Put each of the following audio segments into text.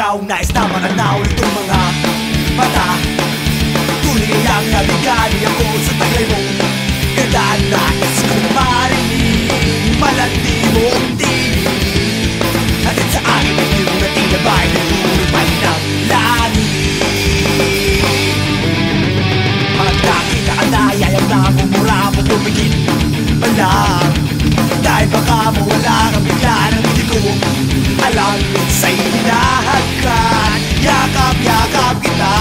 ikaw nais na mananaw itong mga mata. Tuloy kayang nabigani ako sa taglay mo. Gandaan nais kong marinig, malandi mo ang tinig. Hatid sa akin ang iyong natinabay na lumipad ng langit. Pag nakita ka na, yayang na mumura mo tumigil malang. Dahil baka mawala kang bigla ng hindi ko alam sa'y hinahagan. Yakap-yakap kita,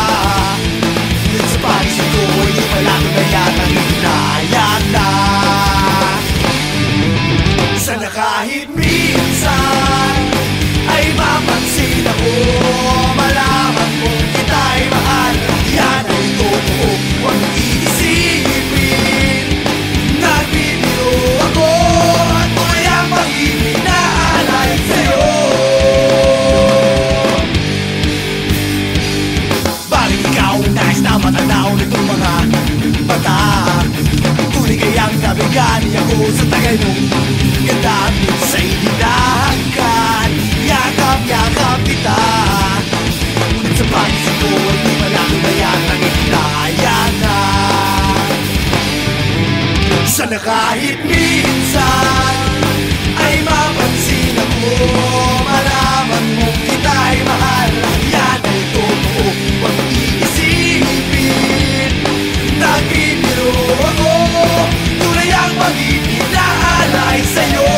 ngunit sa pagising ko hindi pala ko na yatang hinayang na. Sana kahit minsan ay mapansin ako, malaman kong kita'y mahal. Yan ay totoo, huwag iisipin nagbibiro ako at tunay ang pag-ibig na alay sa'yo. Bakit ikaw nais na matanaw nitong mga mata? Tunay kayang nabigani ako sa tagay mong ganda at sa'y hinahagan. Yakap-yakap kita, ngunit sa pagising ko hindi malaki na yatang hinayang na. Sana kahit minsan ay mapansin ako, malaman mo kita'y mahal. Yan ay totoo, huwag iisipin nagbibiro ako. Tunay ang pag-ibig na alay sa'yo.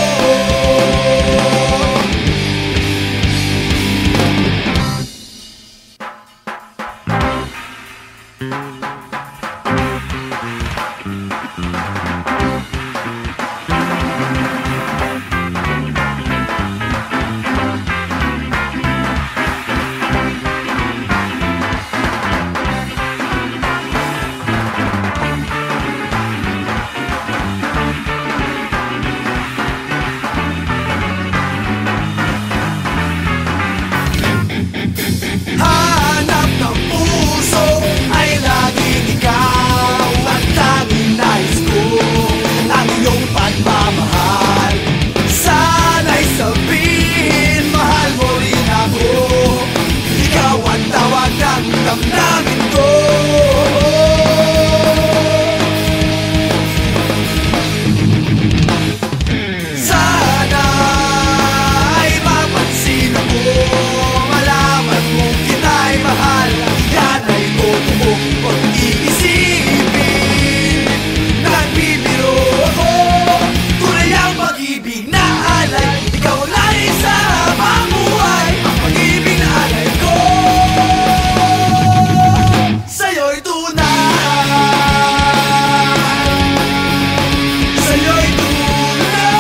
Hanap ng puso ay laging ikaw ang tanging nais ko, ang iyong pagmamahal. Sana'y sabihin, mahal mo rin ako. Ikaw ang tawag ng damdamin ko. Sana ay mapansin ako, malaman mo kita'y mahal. Yan ay totoo, huwag iisipin nagbibiro ako. Tunay ang pag-ibig na alay, ikaw lang isa mamuhay. Ang pag-ibig na alay ko sa'yo'y tunay, sa'yo'y tunay.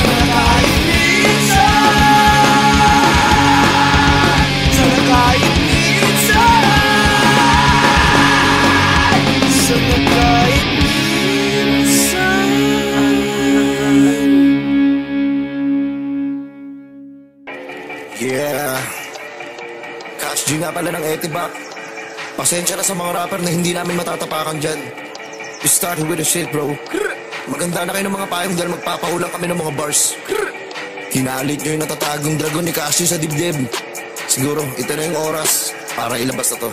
Sana kahit minsan, sana kahit minsan, sana kahit minsan. Yeah, Cash G nga pala ng Etibac. Pasensya na sa mga rapper na hindi namin matatapakan dyan. We started with the shit, bro. Maganda na kayo ng mga payong dahil magpapaulang kami ng mga bars. Hinalit nyo yung natatagong dragon ni Cash G sa dibdib. Siguro, ito na yung oras para ilabas na to.